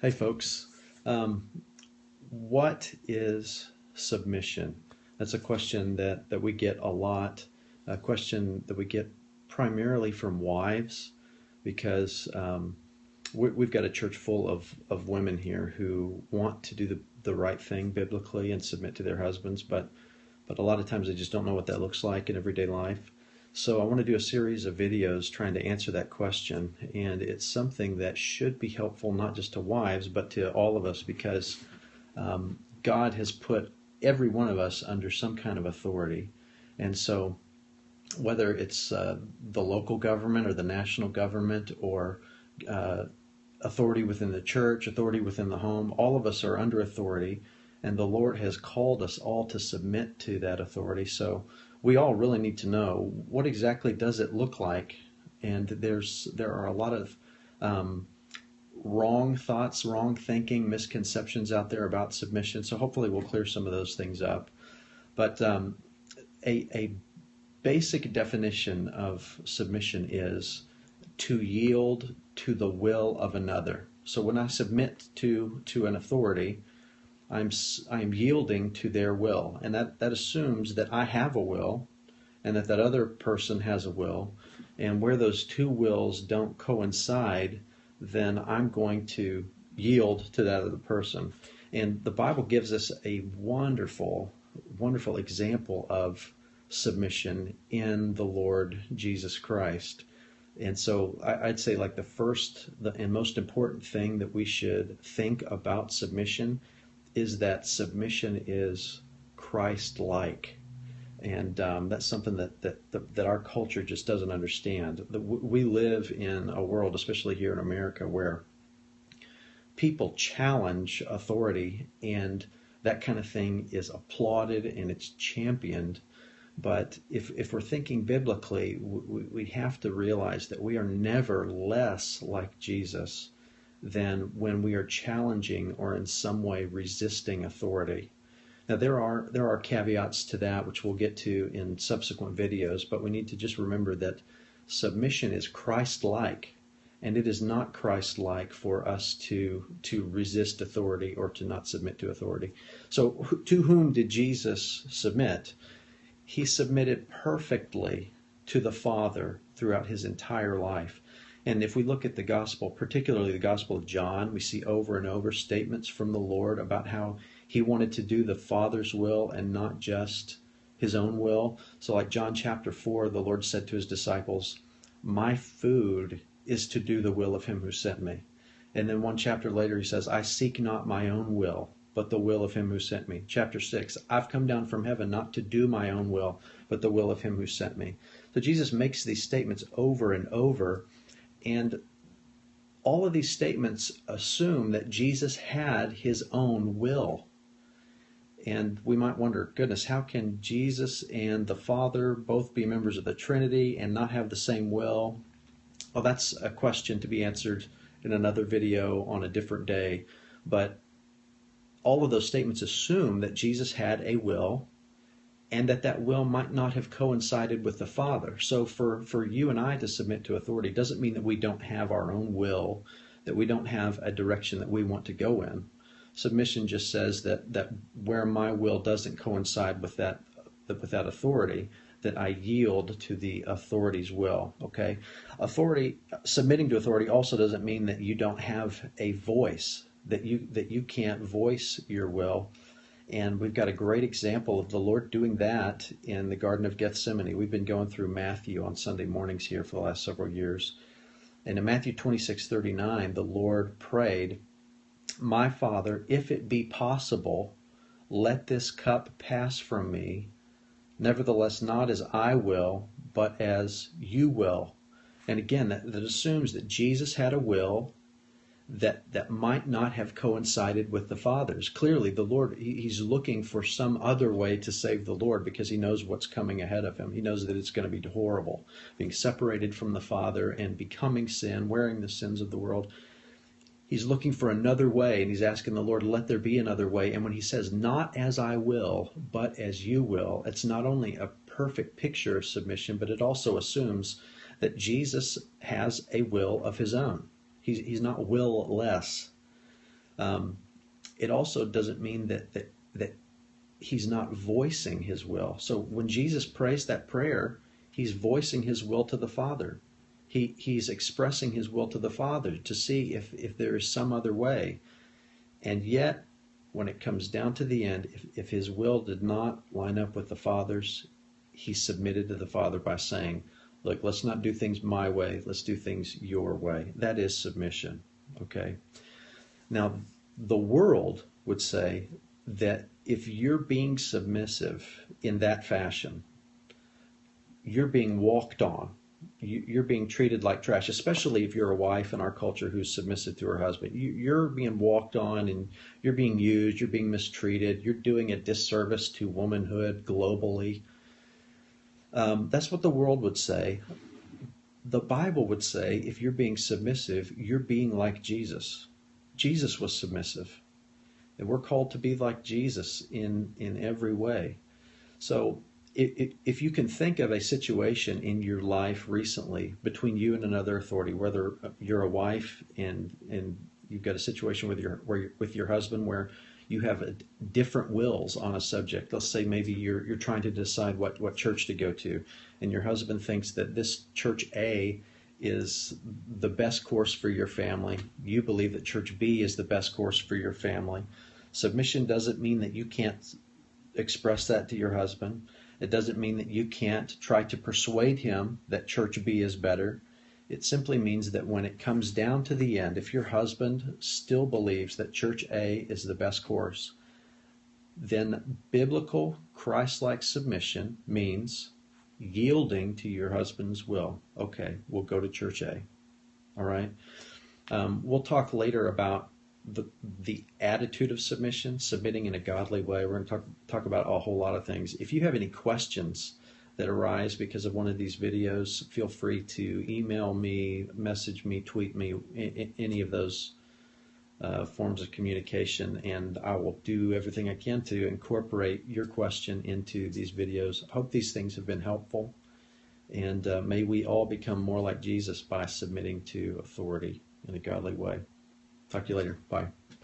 Hey, folks. Um, what is submission? That's a question that we get a lot, a question that we get primarily from wives because we've got a church full of women here who want to do the right thing biblically and submit to their husbands, but a lot of times they just don't know what that looks like in everyday life. So I want to do a series of videos trying to answer that question, and it's something that should be helpful not just to wives, but to all of us because God has put every one of us under some kind of authority. And so whether it's the local government or the national government or uh, authority within the church, authority within the home, all of us are under authority, and the Lord has called us all to submit to that authority. So we all really need to know what exactly does it look like, and there are a lot of um, wrong thoughts, wrong thinking, misconceptions out there about submission. So hopefully we'll clear some of those things up. But a basic definition of submission is to yield to the will of another. So when I submit to an authority, I'm yielding to their will, and that assumes that I have a will, and that other person has a will, and where those two wills don't coincide, then I'm going to yield to that other person. And the Bible gives us a wonderful, wonderful example of submission in the Lord Jesus Christ. And so I'd say like and most important thing that we should think about submission is that submission is Christ-like. And that's something that our culture just doesn't understand. We live in a world, especially here in America, where people challenge authority, and that kind of thing is applauded and it's championed. But if we're thinking biblically, we have to realize that we are never less like Jesus than when we are challenging or in some way resisting authority. Now there are caveats to that, which we'll get to in subsequent videos, but we need to just remember that submission is Christ-like, and it is not Christ-like for us to resist authority or to not submit to authority. So to whom did Jesus submit? He submitted perfectly to the Father throughout his entire life. And if we look at the gospel, particularly the Gospel of John, we see over and over statements from the Lord about how he wanted to do the Father's will and not just his own will. So like John chapter 4, the Lord said to his disciples, "My food is to do the will of him who sent me." And then one chapter later he says, "I seek not my own will, but the will of him who sent me." Chapter 6, "I've come down from heaven not to do my own will, but the will of him who sent me." So Jesus makes these statements over and over, and all of these statements assume that Jesus had his own will. And we might wonder, goodness, how can Jesus and the Father both be members of the Trinity and not have the same will? Well, that's a question to be answered in another video on a different day. But all of those statements assume that Jesus had a will, and that will might not have coincided with the Father. So for you and I to submit to authority doesn't mean that we don't have our own will, that we don't have a direction that we want to go in. Submission just says that where my will doesn't coincide with that authority, that I yield to the authority's will. Okay, submitting to authority also doesn't mean that you don't have a voice, that you can't voice your will. And we've got a great example of the Lord doing that in the Garden of Gethsemane. We've been going through Matthew on Sunday mornings here for the last several years. And in Matthew 26:39, the Lord prayed, "My Father, if it be possible, let this cup pass from me. Nevertheless, not as I will, but as you will." And again, that assumes that Jesus had a will that might not have coincided with the Father's. Clearly, the Lord, he's looking for some other way to save the Lord because he knows what's coming ahead of him. He knows that it's going to be horrible, being separated from the Father and becoming sin, wearing the sins of the world. He's looking for another way, and he's asking the Lord, let there be another way. And when he says, "Not as I will, but as you will," it's not only a perfect picture of submission, but it also assumes that Jesus has a will of his own. He's not will-less. Um, it also doesn't mean that he's not voicing his will. So when Jesus prays that prayer, he's voicing his will to the Father. He's expressing his will to the Father to see if there is some other way. And yet, when it comes down to the end, if his will did not line up with the Father's, he submitted to the Father by saying, look, let's not do things my way, let's do things your way. That is submission. Okay? Now, the world would say that if you're being submissive in that fashion, you're being walked on. You're being treated like trash, especially if you're a wife in our culture who's submissive to her husband. You're being walked on and you're being used, you're being mistreated, you're doing a disservice to womanhood globally. That's what the world would say. The Bible would say if you're being submissive, you're being like Jesus. Jesus was submissive. And we're called to be like Jesus in every way. So if you can think of a situation in your life recently between you and another authority, whether you're a wife and you've got a situation with your husband where you have different wills on a subject. Let's say maybe you're trying to decide what church to go to, and your husband thinks that this church A is the best course for your family. You believe that church B is the best course for your family. Submission doesn't mean that you can't express that to your husband. It doesn't mean that you can't try to persuade him that church B is better. It simply means that when it comes down to the end, if your husband still believes that church A is the best course, then biblical Christ-like submission means yielding to your husband's will. Okay, we'll go to church A. All right? We'll talk later about the attitude of submission, submitting in a godly way. We're going to talk about a whole lot of things. If you have any questions that arise because of one of these videos, feel free to email me, message me, tweet me, any of those forms of communication, and I will do everything I can to incorporate your question into these videos. I hope these things have been helpful, and may we all become more like Jesus by submitting to authority in a godly way. Talk to you later. Bye.